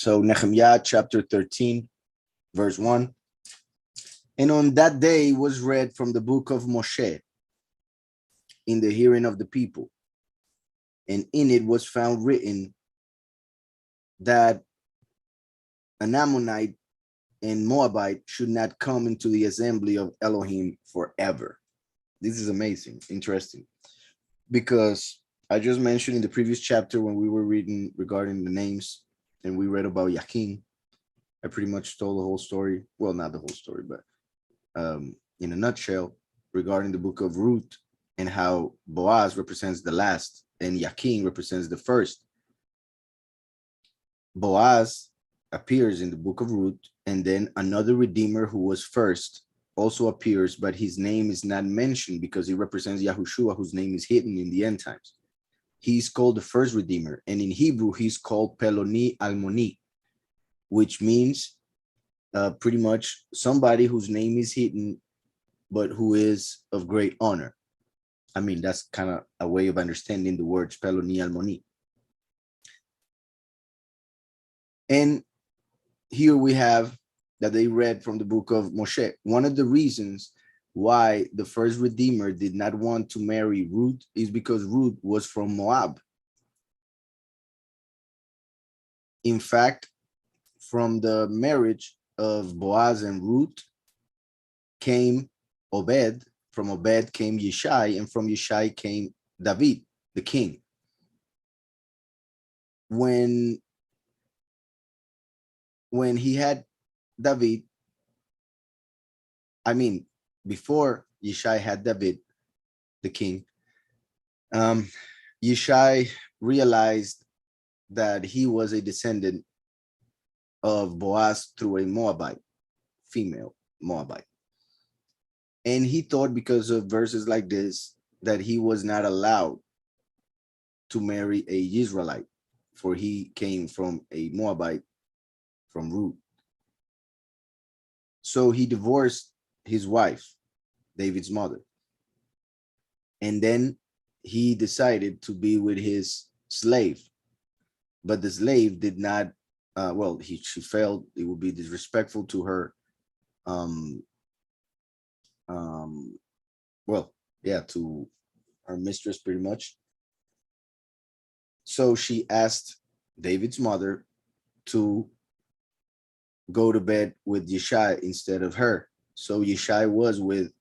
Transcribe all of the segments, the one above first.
So Nehemiah chapter 13, verse 1. And on that day was read from the book of Moshe in the hearing of the people. And in it was found written that an Ammonite and Moabite should not come into the assembly of Elohim forever. This is amazing, interesting, because I just mentioned in the previous chapter when we were reading regarding the names and we read about Yakin, I pretty much told the whole story. Well, not the whole story, but in a nutshell, regarding the book of Ruth and how Boaz represents the last and Yakin represents the first. Boaz appears in the book of Ruth, and then another redeemer who was first also appears, but his name is not mentioned because he represents Yahushua, whose name is hidden in the end times. He's called the first redeemer, and in Hebrew, he's called Peloni Almoni, which means pretty much somebody whose name is hidden, but who is of great honor. I mean, that's kind of a way of understanding the words Peloni Almoni. And here we have that they read from the book of Moshe. One of the reasons why the first redeemer did not want to marry Ruth is because Ruth was from Moab. In fact, from the marriage of Boaz and Ruth came Obed. From Obed came Yishai, and from Yishai came David, the king. When he had David, I mean, before Yishai had David, the king, Yishai realized that he was a descendant of Boaz through a Moabite, female Moabite. And he thought, because of verses like this, that he was not allowed to marry a Israelite, for he came from a Moabite, from Ruth. So he divorced his wife, David's mother. And then he decided to be with his slave. But the slave did not, she felt it would be disrespectful to her, to her mistress pretty much. So she asked David's mother to go to bed with Yishai instead of her. So Yishai was with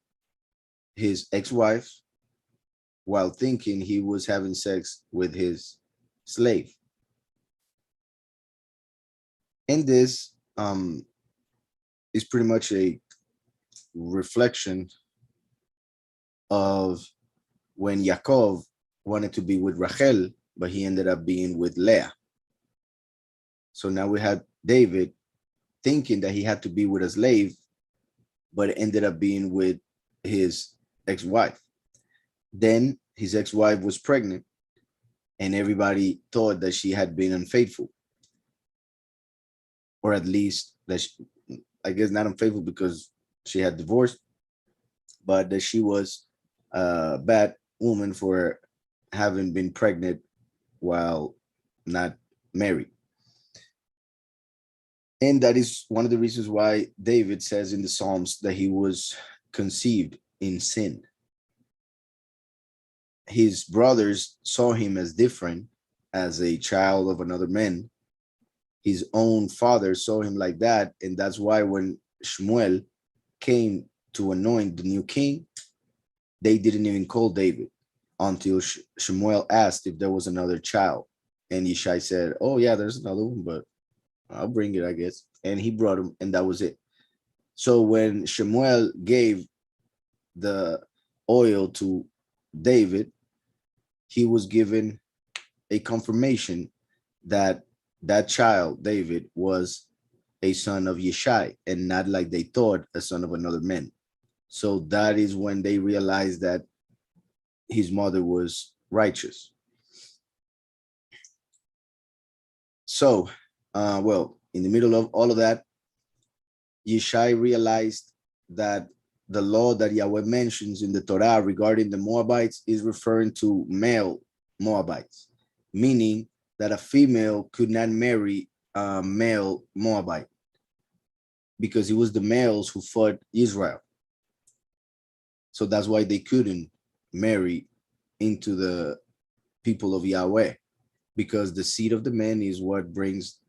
his ex-wife while thinking he was having sex with his slave. And this is pretty much a reflection of when Yaakov wanted to be with Rachel, but he ended up being with Leah. So now we had David thinking that he had to be with a slave, but it ended up being with his ex-wife. Then his ex-wife was pregnant, and everybody thought that she had been unfaithful, or at least that I guess not unfaithful because she had divorced, but that she was a bad woman for having been pregnant while not married. And that is one of the reasons why David says in the Psalms that he was conceived in sin. His brothers saw him as different, as a child of another man. His own father saw him like that. And that's why when Shmuel came to anoint the new king, they didn't even call David until Shmuel asked if there was another child. And Yishai said, oh yeah, there's another one, but I'll bring it, I guess. And he brought him, and that was it. So when Shmuel gave the oil to David, he was given a confirmation that that child, David, was a son of Yishai and not, like they thought, a son of another man. So that is when they realized that his mother was righteous. So, in the middle of all of that, Yishai realized that the law that Yahweh mentions in the Torah regarding the Moabites is referring to male Moabites, meaning that a female could not marry male Moabite, because it was the males who fought Israel. So that's why they couldn't marry into the people of Yahweh, because the seed of the man is what brings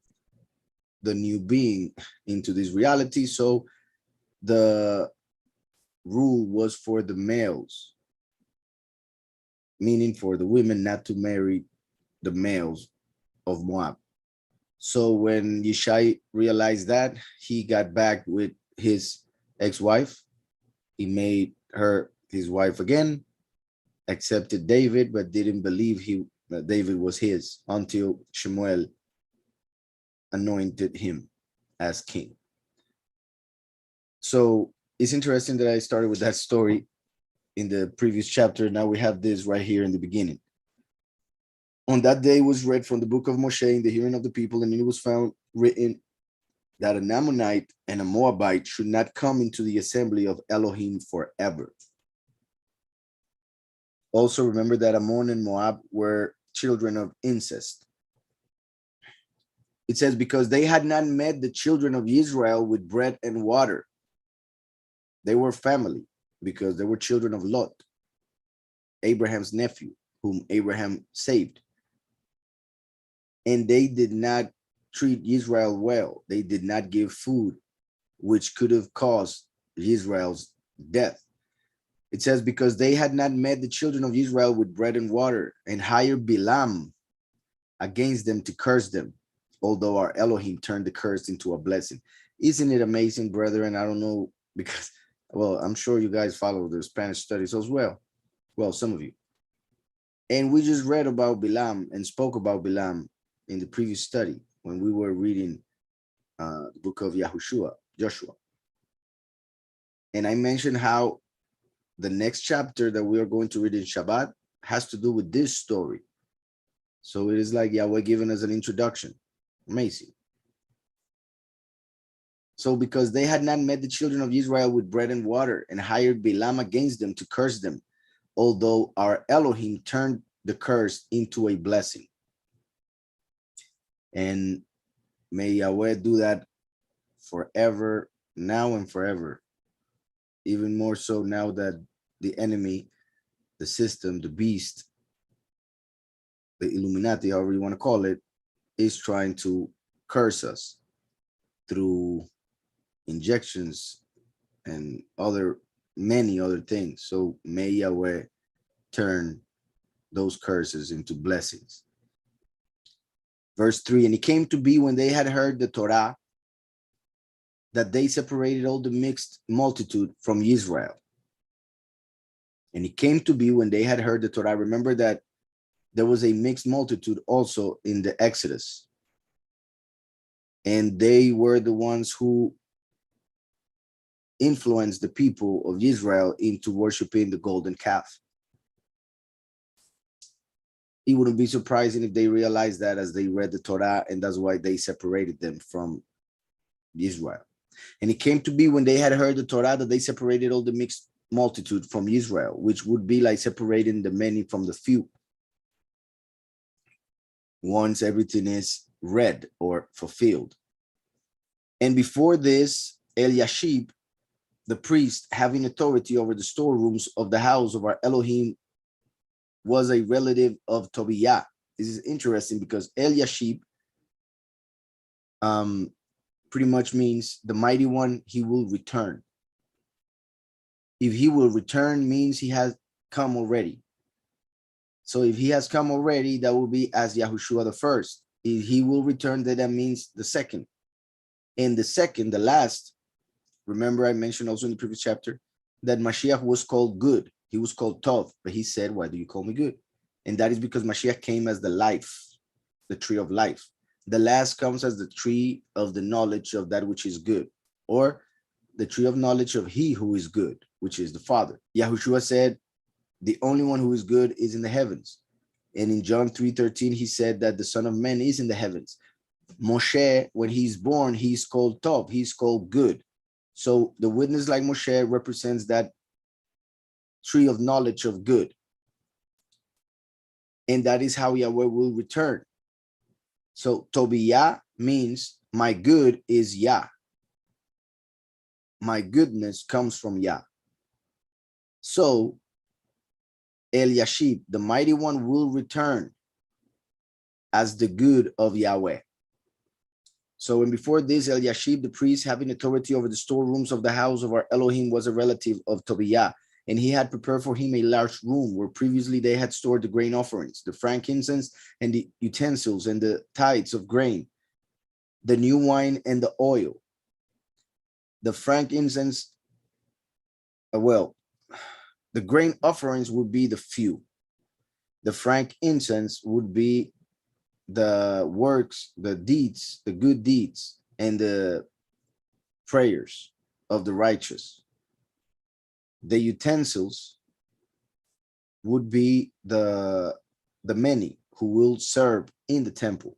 the new being into this reality. So the rule was for the males, meaning for the women not to marry the males of Moab. So when Yishai realized that, he got back with his ex-wife. He made her his wife again, accepted David, but didn't believe that David was his until Shemuel anointed him as king. So it's interesting that I started with that story in the previous chapter. Now we have this right here in the beginning. On that day was read from the book of Moshe in the hearing of the people, and it was found written that an Ammonite and a Moabite should not come into the assembly of Elohim forever. Also remember that Ammon and Moab were children of incest. It says, because they had not met the children of Israel with bread and water. They were family because they were children of Lot, Abraham's nephew, whom Abraham saved. And they did not treat Israel well. They did not give food, which could have caused Israel's death. It says, because they had not met the children of Israel with bread and water, and hired Bilam against them to curse them, although our Elohim turned the curse into a blessing. Isn't it amazing, brethren? I don't know, because, well, I'm sure you guys follow the Spanish studies as well. Well, some of you. And we just read about Bilam and spoke about Bilam in the previous study when we were reading the book of Joshua. And I mentioned how the next chapter that we are going to read in Shabbat has to do with this story. So it is like Yahweh giving us an introduction. Amazing. So because they had not met the children of Israel with bread and water, and hired Bilam against them to curse them, although our Elohim turned the curse into a blessing. And may Yahweh do that forever, now and forever. Even more so now that the enemy, the system, the beast, the Illuminati, however you want to call it, is trying to curse us through injections and many other things. So may Yahweh turn those curses into blessings. Verse 3, and it came to be when they had heard the Torah that they separated all the mixed multitude from Israel. And it came to be when they had heard the Torah. Remember that there was a mixed multitude also in the Exodus. And they were the ones who influenced the people of Israel into worshiping the golden calf. It wouldn't be surprising if they realized that as they read the Torah, and that's why they separated them from Israel. And it came to be when they had heard the Torah that they separated all the mixed multitude from Israel, which would be like separating the many from the few. Once everything is read or fulfilled. And before this, Eliashib, the priest, having authority over the storerooms of the house of our Elohim, was a relative of Tobiah. This is interesting because Eliashib pretty much means the mighty one, he will return. If he will return means he has come already. So if he has come already, that will be as Yahushua the first. If he will return, then that means the second. And the second, the last, remember I mentioned also in the previous chapter that Mashiach was called good. He was called Tov, but he said, why do you call me good? And that is because Mashiach came as the life, the tree of life. The last comes as the tree of the knowledge of that which is good, or the tree of knowledge of he who is good, which is the Father. Yahushua said, the only one who is good is in the heavens. And in John 3:13, he said that the Son of Man is in the heavens. Moshe, when he's born, he's called Tov, he's called good. So the witness like Moshe represents that tree of knowledge of good. And that is how Yahweh will return. So Tobiah means my good is Yah. My goodness comes from Yah. So Eliashib, the mighty one, will return as the good of Yahweh. So when before this, Eliashib, the priest, having authority over the storerooms of the house of our Elohim, was a relative of Tobiah, and he had prepared for him a large room where previously they had stored the grain offerings, the frankincense, and the utensils, and the tithes of grain, the new wine, and the oil. The frankincense, the grain offerings would be the few. The frankincense would be the works, the deeds, the good deeds, and the prayers of the righteous. The utensils would be the many who will serve in the temple.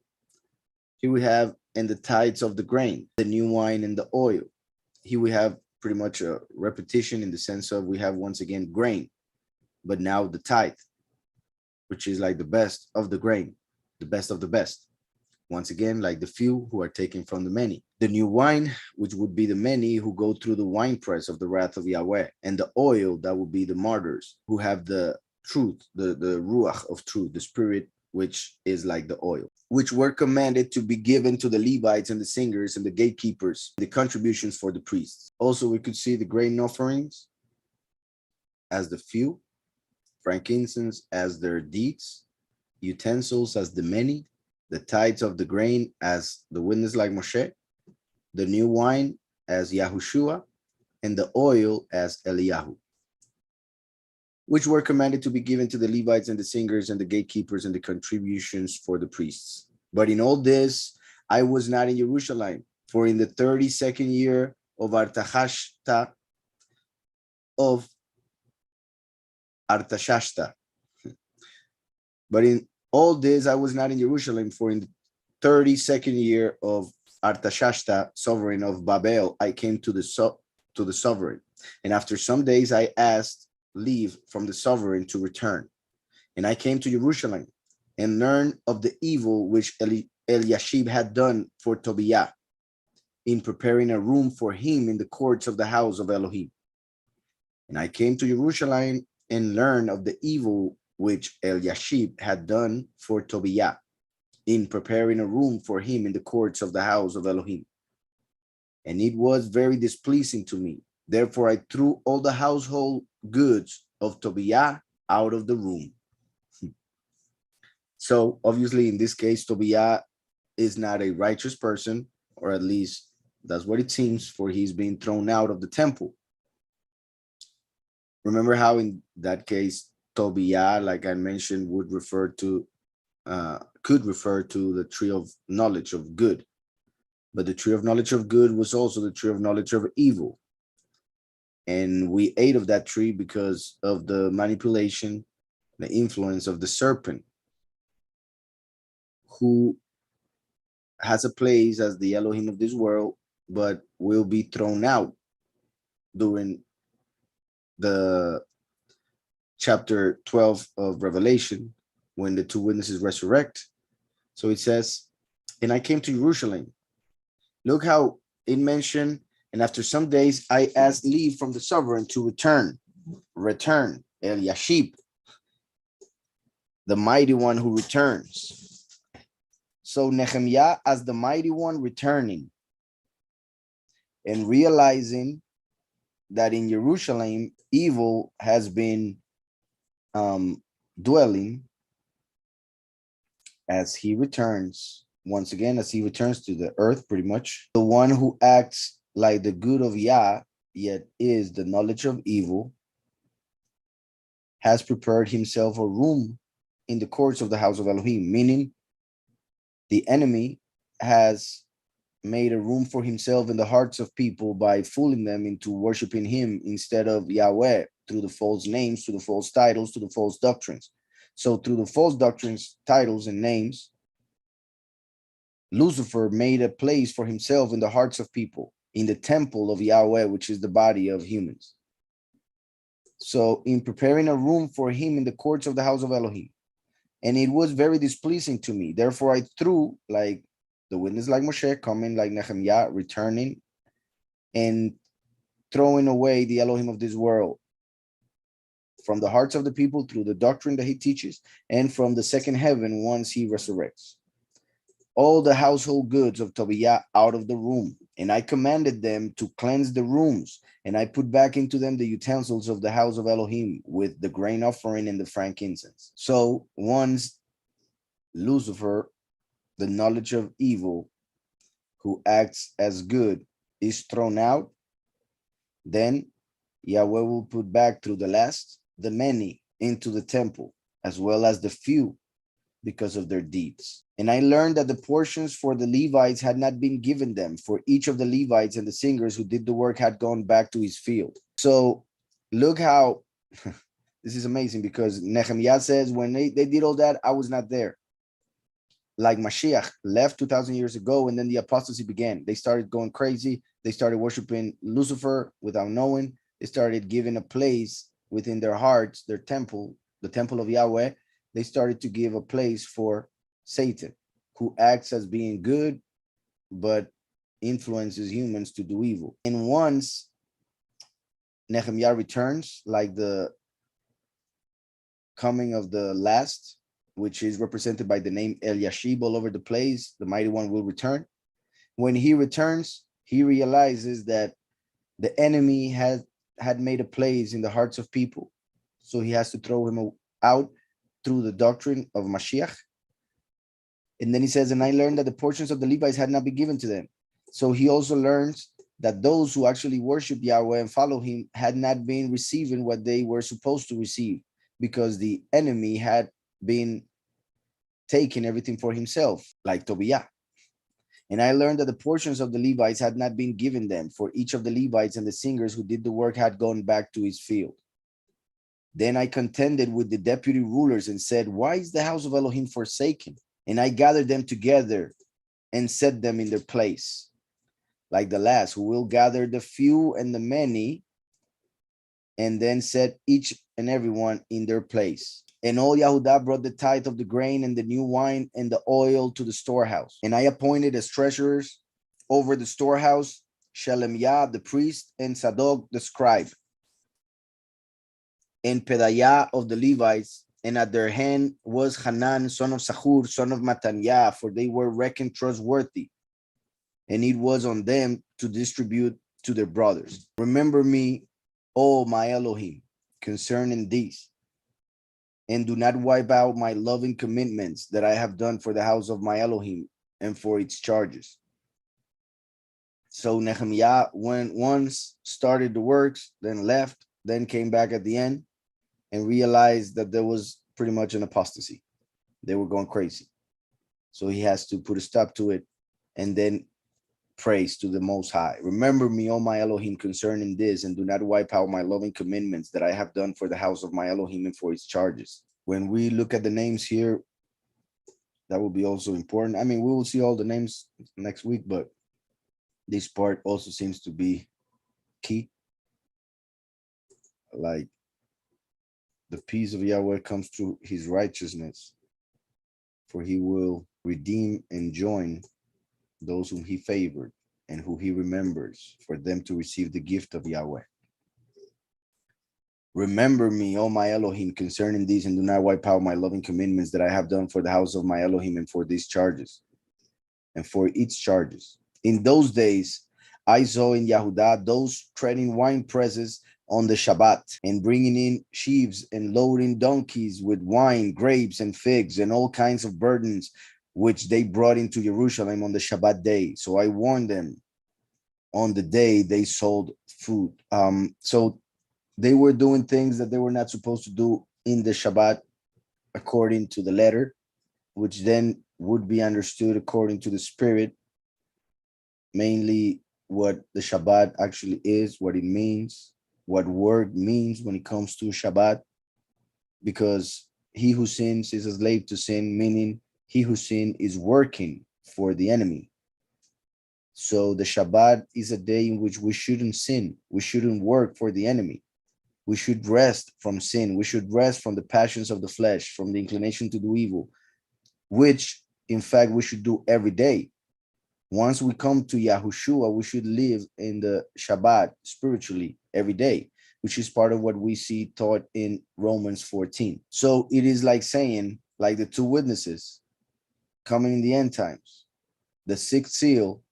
Here we have, and the tithes of the grain, the new wine, and the oil. Here we have pretty much a repetition in the sense of we have once again grain, but now the tithe, which is like the best of the grain, the best of the best. Once again, like the few who are taken from the many. The new wine, which would be the many who go through the winepress of the wrath of Yahweh. And the oil, that would be the martyrs who have the truth, the ruach of truth, the spirit, which is like the oil, which were commanded to be given to the Levites and the singers and the gatekeepers, the contributions for the priests. Also, we could see the grain offerings as the few, frankincense as their deeds, utensils as the many, the tithes of the grain as the witness like Moshe, the new wine as Yahushua, and the oil as Eliyahu, which were commanded to be given to the Levites and the singers and the gatekeepers and the contributions for the priests. But in all this, I was not in Jerusalem, for in the 32nd year of Artashashta, but in all this, I was not in Jerusalem, for in the 32nd year of Artashashta, sovereign of Babel, I came to the sovereign. And after some days, I asked leave from the sovereign to return. And I came to Jerusalem and learned of the evil which Eliashib had done for Tobiah in preparing a room for him in the courts of the house of Elohim. And I came to Jerusalem and learned of the evil which Eliashib had done for Tobiah in preparing a room for him in the courts of the house of Elohim. And it was very displeasing to me. Therefore, I threw all the household goods of Tobiah out of the room. So obviously, in this case, Tobiah is not a righteous person, or at least that's what it seems, for he's being thrown out of the temple. Remember how in that case, Tobiah, like I mentioned, would refer to, could refer to the tree of knowledge of good. But the tree of knowledge of good was also the tree of knowledge of evil. And we ate of that tree because of the manipulation, the influence of the serpent, who has a place as the Elohim of this world, but will be thrown out during the chapter 12 of Revelation, when the two witnesses resurrect. So it says, and I came to Jerusalem. Look how it mentioned, and after some days, I asked leave from the sovereign to return, Eliashib, the mighty one who returns. So NejemYah as the mighty one returning and realizing that in Jerusalem, evil has been dwelling, as he returns, once again, as he returns to the earth, pretty much. The one who acts like the good of Yah, yet is the knowledge of evil, has prepared himself a room in the courts of the house of Elohim, meaning the enemy has made a room for himself in the hearts of people by fooling them into worshiping him instead of Yahweh, through the false names, through the false titles, through the false doctrines. So through the false doctrines, titles, and names, Lucifer made a place for himself in the hearts of people, in the temple of Yahweh, which is the body of humans. So in preparing a room for him in the courts of the house of Elohim, and it was very displeasing to me. Therefore, I threw, like the witness like Moshe, coming like NejemYah, returning and throwing away the Elohim of this world from the hearts of the people through the doctrine that he teaches, and from the second heaven once he resurrects all the household goods of Tobiah out of the room. And I commanded them to cleanse the rooms, and I put back into them the utensils of the house of Elohim with the grain offering and the frankincense. So once Lucifer, the knowledge of evil, who acts as good, is thrown out, then Yahweh will put back through the last the many into the temple, as well as the few because of their deeds. And I learned that the portions for the Levites had not been given them, for each of the Levites and the singers who did the work had gone back to his field. So look how this is amazing, because NejemYah says when they did all that, I was not there. Like Mashiach left 2,000 years ago, and then the apostasy began. They started going crazy. They started worshiping Lucifer without knowing. They started giving a place within their hearts, their temple, the temple of Yahweh. They started to give a place for Satan, who acts as being good, but influences humans to do evil. And once NejemYah returns, like the coming of the last, which is represented by the name El Yashib all over the place, the mighty one will return. When he returns, he realizes that the enemy had made a place in the hearts of people. So he has to throw him out through the doctrine of Mashiach. And then he says, and I learned that the portions of the Levites had not been given to them. So he also learns that those who actually worship Yahweh and follow him had not been receiving what they were supposed to receive, because the enemy had been taking everything for himself, like Tobiah. And I learned that the portions of the Levites had not been given them, for each of the Levites and the singers who did the work had gone back to his field. Then I contended with the deputy rulers and said, why is the house of Elohim forsaken? And I gathered them together and set them in their place, like the last, who will gather the few and the many, and then set each and everyone in their place. And all Yehudah brought the tithe of the grain and the new wine and the oil to the storehouse. And I appointed as treasurers over the storehouse Shelemyah the priest and Zadok the scribe, and Pedaiah of the Levites, and at their hand was Hanan, son of Sahur, son of Mataniah, for they were reckoned trustworthy, and it was on them to distribute to their brothers. Remember me, O my Elohim, concerning these, and do not wipe out my loving commitments that I have done for the house of my Elohim and for its charges. So NejemYah once started the works, then left, then came back at the end, and realized that there was pretty much an apostasy. They were going crazy. So he has to put a stop to it, and then praise to the Most High. Remember me, O my Elohim, concerning this, and do not wipe out my loving commandments that I have done for the house of my Elohim and for its charges. When we look at the names here, that will be also important. I mean, we will see all the names next week, but this part also seems to be key. Like, the peace of Yahweh comes through his righteousness, for he will redeem and join those whom he favored and who he remembers, for them to receive the gift of Yahweh. Remember me, O my Elohim, concerning these, and do not wipe out my loving commandments that I have done for the house of my Elohim and for these charges, and for its charges. In those days, I saw in Yehudah those treading wine presses on the Shabbat, and bringing in sheaves and loading donkeys with wine, grapes, and figs, and all kinds of burdens, which they brought into Jerusalem on the Shabbat day. So I warned them on the day they sold food. So they were doing things that they were not supposed to do in the Shabbat according to the letter, which then would be understood according to the spirit, mainly what the Shabbat actually is, what it means, what word means when it comes to Shabbat, because he who sins is a slave to sin, meaning he who sins is working for the enemy. So the Shabbat is a day in which we shouldn't sin. We shouldn't work for the enemy. We should rest from sin. We should rest from the passions of the flesh, from the inclination to do evil, which in fact we should do every day. Once we come to Yahushua, we should live in the Shabbat spiritually every day, which is part of what we see taught in Romans 14. So it is like saying, like the two witnesses coming in the end times, the sixth seal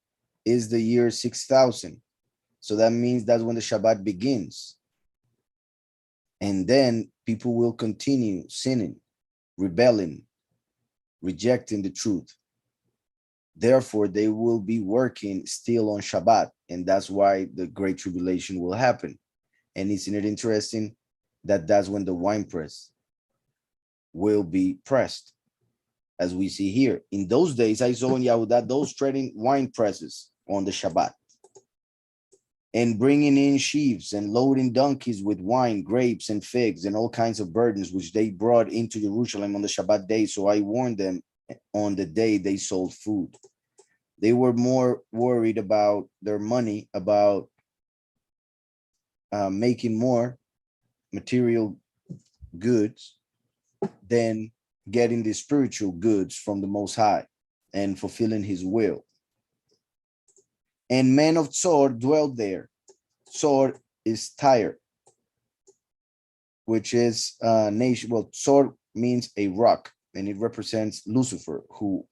is the year 6000. So that means that's when the Shabbat begins. And then people will continue sinning, rebelling, rejecting the truth. Therefore, they will be working still on Shabbat. And that's why the Great Tribulation will happen. And isn't it interesting that that's when the winepress will be pressed, as we see here. In those days, I saw in Yahudah those treading wine presses on the Shabbat, and bringing in sheaves and loading donkeys with wine, grapes, and figs, and all kinds of burdens, which they brought into Jerusalem on the Shabbat day. So I warned them on the day they sold food. They were more worried about their money, about making more material goods than getting the spiritual goods from the Most High and fulfilling his will. And men of Tzor dwelt there. Tzor is Tyre, which is nation. Well, Tzor means a rock, and it represents Lucifer, who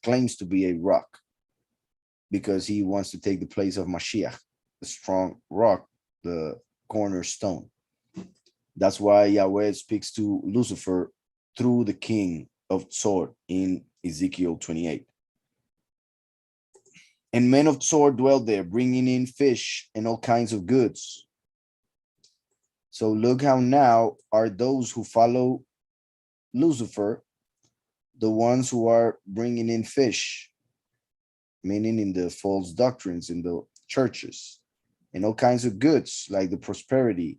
claims to be a rock because he wants to take the place of Mashiach, the strong rock, the cornerstone. That's why Yahweh speaks to Lucifer through the king of Tzor in Ezekiel 28. And men of Tzor dwelt there, bringing in fish and all kinds of goods. So look how now are those who follow Lucifer, the ones who are bringing in fish, meaning in the false doctrines in the churches, and all kinds of goods like the prosperity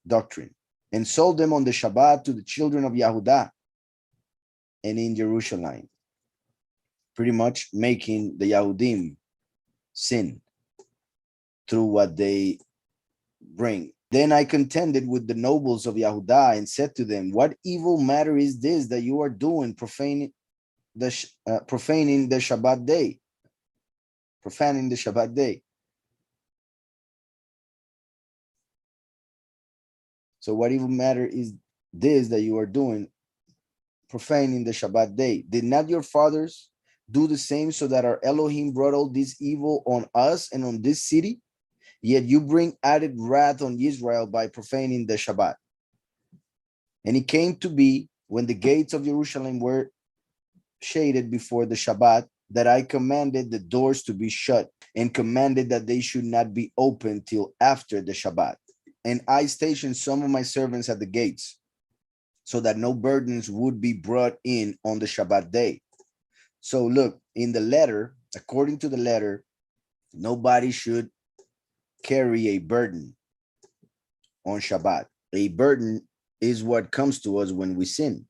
doctrine, and sold them on the Shabbat to the children of Yahudah and in Jerusalem, pretty much making the Yahudim sin through what they bring. Then I contended with the nobles of Yahudah and said to them, what evil matter is this that you are doing, profaning the Shabbat day? Profaning the Shabbat day. So what evil matter is this that you are doing, profaning the Shabbat day? Did not your fathers do the same, so that our Elohim brought all this evil on us and on this city? Yet you bring added wrath on Israel by profaning the Shabbat. And it came to be, when the gates of Jerusalem were shaded before the Shabbat, that I commanded the doors to be shut, and commanded that they should not be opened till after the Shabbat. And I stationed some of my servants at the gates, so that no burdens would be brought in on the Shabbat day. So look, in the letter, according to the letter, nobody should carry a burden on Shabbat. A burden is what comes to us when we sin.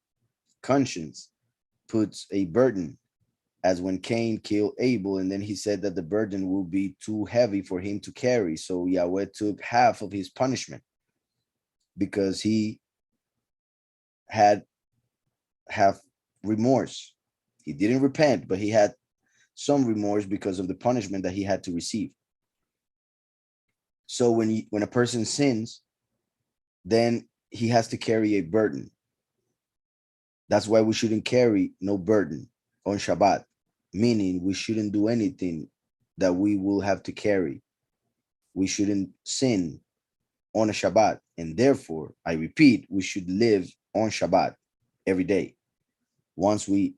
Conscience puts a burden, as when Cain killed Abel, and then he said that the burden will be too heavy for him to carry. So Yahweh took half of his punishment because he had remorse. He didn't repent, but he had some remorse because of the punishment that he had to receive. So when a person sins, then he has to carry a burden. That's why we shouldn't carry no burden on Shabbat, meaning we shouldn't do anything that we will have to carry. We shouldn't sin on a Shabbat. And therefore, I repeat, we should live on Shabbat every day. Once we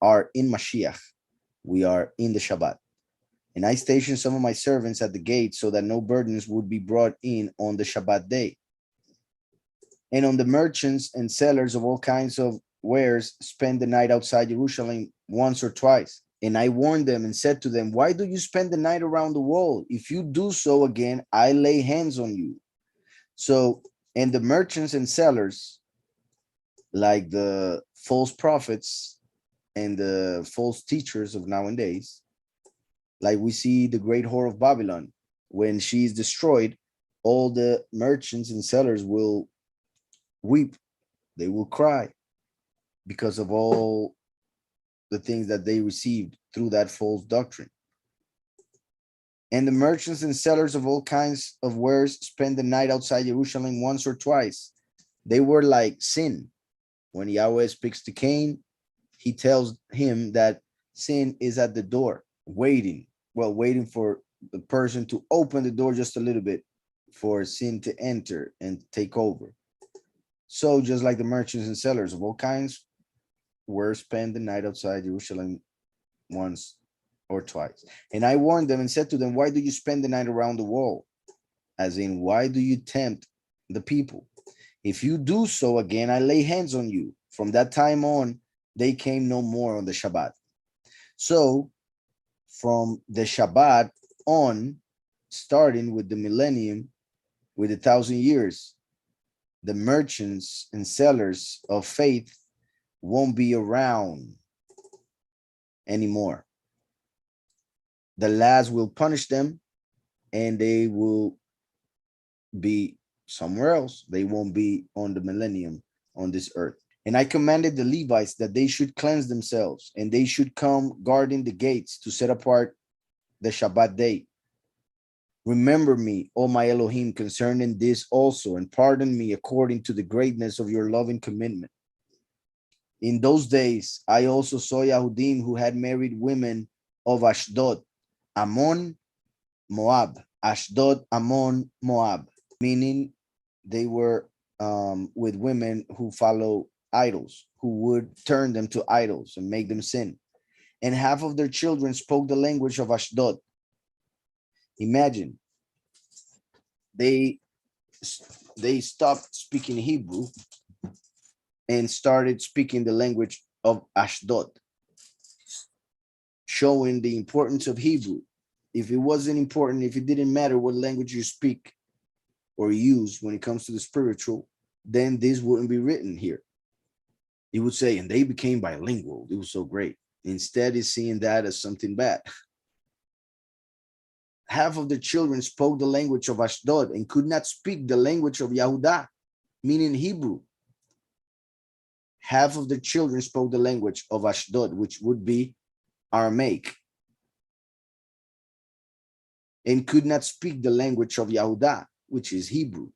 are in Mashiach, we are in the Shabbat. And I stationed some of my servants at the gate, so that no burdens would be brought in on the Shabbat day. And on the merchants and sellers of all kinds of wares spend the night outside Jerusalem once or twice. And I warned them and said to them, why do you spend the night around the wall? If you do so again, I lay hands on you. So, and the merchants and sellers, like the false prophets and the false teachers of nowadays, like we see the great whore of Babylon, when she is destroyed, all the merchants and sellers will weep. They will cry because of all the things that they received through that false doctrine. And the merchants and sellers of all kinds of wares spent the night outside Jerusalem once or twice. They were like sin. When Yahweh speaks to Cain, he tells him that sin is at the door, waiting for the person to open the door just a little bit for sin to enter and take over. So just like the merchants and sellers of all kinds were spend the night outside Jerusalem once or twice. And I warned them and said to them, why do you spend the night around the wall? As in, why do you tempt the people? If you do so again, I lay hands on you. From that time on, they came no more on the Shabbat. So from the Shabbat on, starting with the millennium, with 1,000 years, the merchants and sellers of faith won't be around anymore. The last will punish them, and they will be somewhere else. They won't be on the millennium on this earth. And I commanded the Levites that they should cleanse themselves, and they should come guarding the gates to set apart the Shabbat day. Remember me, O my Elohim, concerning this also, and pardon me according to the greatness of your loving commitment. In those days, I also saw Yahudim who had married women of Ashdod, Ammon, Moab. Ashdod, Ammon, Moab, meaning they were with women who follow idols, who would turn them to idols and make them sin. And half of their children spoke the language of Ashdod. Imagine, they stopped speaking Hebrew and started speaking the language of Ashdod, showing the importance of Hebrew. If it wasn't important, if it didn't matter what language you speak or use when it comes to the spiritual, then this wouldn't be written here. He would say, and they became bilingual. It was so great. Instead, he's seeing that as something bad. Half of the children spoke the language of Ashdod and could not speak the language of Yahudah, meaning Hebrew. Half of the children spoke the language of Ashdod, which would be Aramaic, and could not speak the language of Yahudah, which is Hebrew,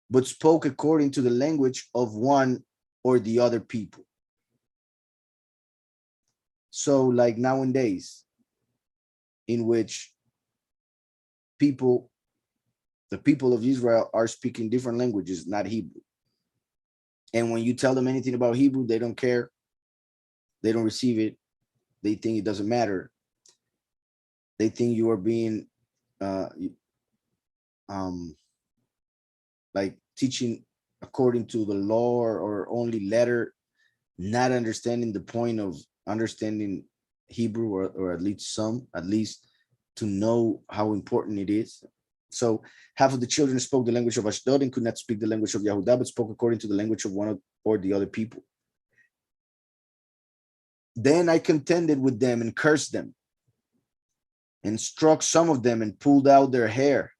but spoke according to the language of one or the other people. So like nowadays, in which the people of Israel are speaking different languages, not Hebrew. And when you tell them anything about Hebrew, they don't care. They don't receive it. They think it doesn't matter. They think you are being like teaching according to the law or only letter, not understanding the point of understanding Hebrew, or at least to know how important it is. So half of the children spoke the language of Ashdod and could not speak the language of Yahudah, but spoke according to the language of one or the other people. Then I contended with them and cursed them, and struck some of them and pulled out their hair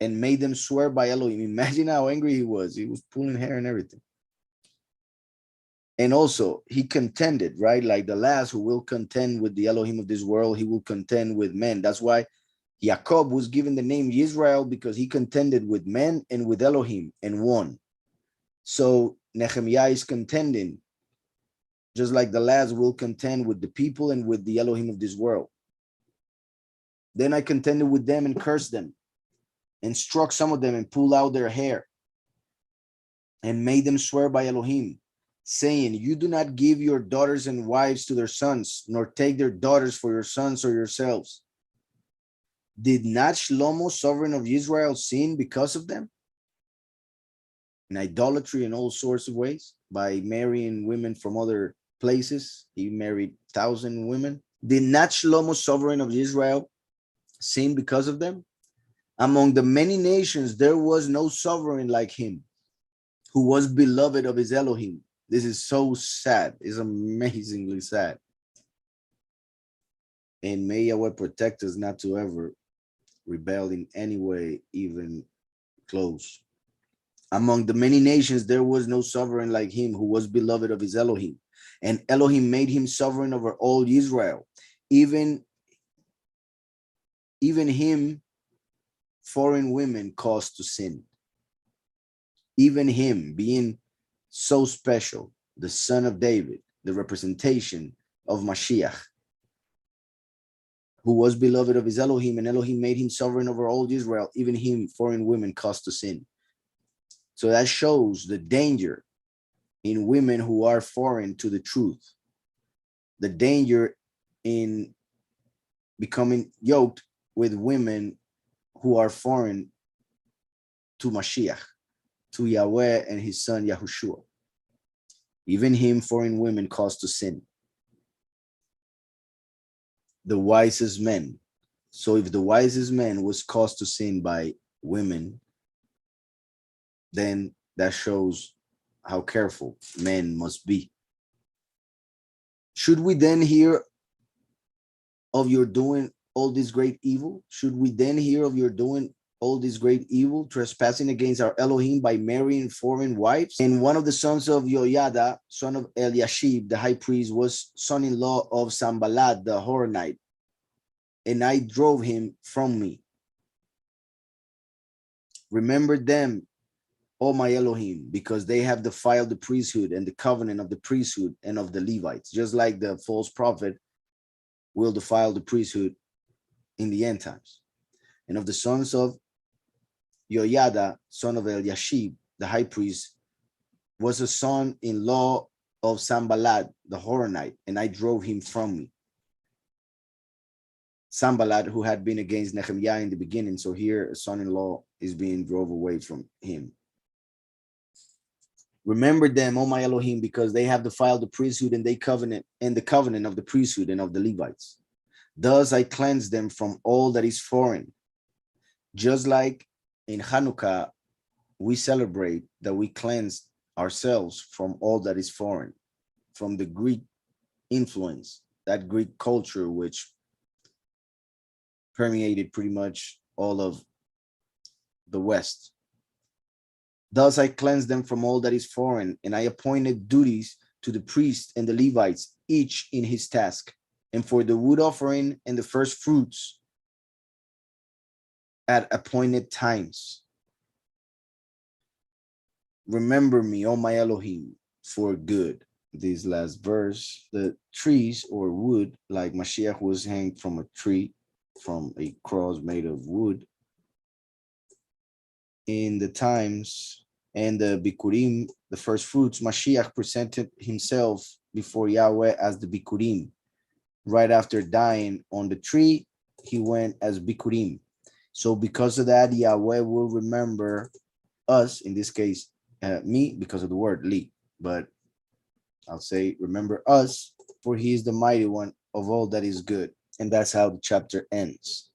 and made them swear by Elohim. Imagine how angry he was. He was pulling hair and everything. And also he contended, right? Like the last who will contend with the Elohim of this world, he will contend with men. That's why Jacob was given the name Israel, because he contended with men and with Elohim and won. So Nehemiah is contending, just like the last will contend with the people and with the Elohim of this world. Then I contended with them and cursed them, and struck some of them and pulled out their hair and made them swear by Elohim, saying, you do not give your daughters and wives to their sons, nor take their daughters for your sons or yourselves. Did not Shlomo, sovereign of Israel, sin because of them? In idolatry in all sorts of ways, by marrying women from other places. He married 1,000 women. Did not Shlomo, sovereign of Israel, sin because of them? Among the many nations, there was no sovereign like him, who was beloved of his Elohim. This is so sad. It's amazingly sad. And may Yahweh protect us not to ever rebel in any way, even close. Among the many nations, there was no sovereign like him who was beloved of his Elohim. And Elohim made him sovereign over all Israel. Even him, foreign women caused to sin. Even him, being so special, the son of David, the representation of Mashiach, who was beloved of his Elohim, and Elohim made him sovereign over all Israel. Even him, foreign women caused to sin. So that shows the danger in women who are foreign to the truth, the danger in becoming yoked with women who are foreign to Mashiach, to Yahweh and his son Yahushua. Even him, foreign women caused to sin. The wisest men. So if the wisest man was caused to sin by women, then that shows how careful men must be. Should we then hear of your doing all this great evil? Should we then hear of your doing all this great evil, trespassing against our Elohim by marrying foreign wives? And one of the sons of Yoyada, son of Eliashib, the high priest, was son-in-law of Sanballat, the Horonite, and I drove him from me. Remember them, O my Elohim, because they have defiled the priesthood and the covenant of the priesthood and of the Levites, just like the false prophet will defile the priesthood in the end times. And of the sons of Yoyada, son of Eliashib, the high priest, was a son-in-law of Sanballat, the Horonite, and I drove him from me. Sanballat, who had been against Nehemia in the beginning, so here a son-in-law is being drove away from him. Remember them, O my Elohim, because they have defiled the priesthood and the covenant of the priesthood and of the Levites. Thus I cleanse them from all that is foreign. Just like in Hanukkah, we celebrate that we cleanse ourselves from all that is foreign, from the Greek influence, that Greek culture which permeated pretty much all of the West. Thus I cleansed them from all that is foreign, and I appointed duties to the priests and the Levites, each in his task. And for the wood offering and the first fruits at appointed times. Remember me, O my Elohim, for good. This last verse, the trees or wood, like Mashiach was hanged from a tree, from a cross made of wood. In the times and the Bikurim, the first fruits, Mashiach presented himself before Yahweh as the Bikurim. Right after dying on the tree, he went as Bikurim. So because of that, Yahweh will remember us, in this case, me, because of the word li, but I'll say remember us, for he is the mighty one of all that is good. And that's how the chapter ends.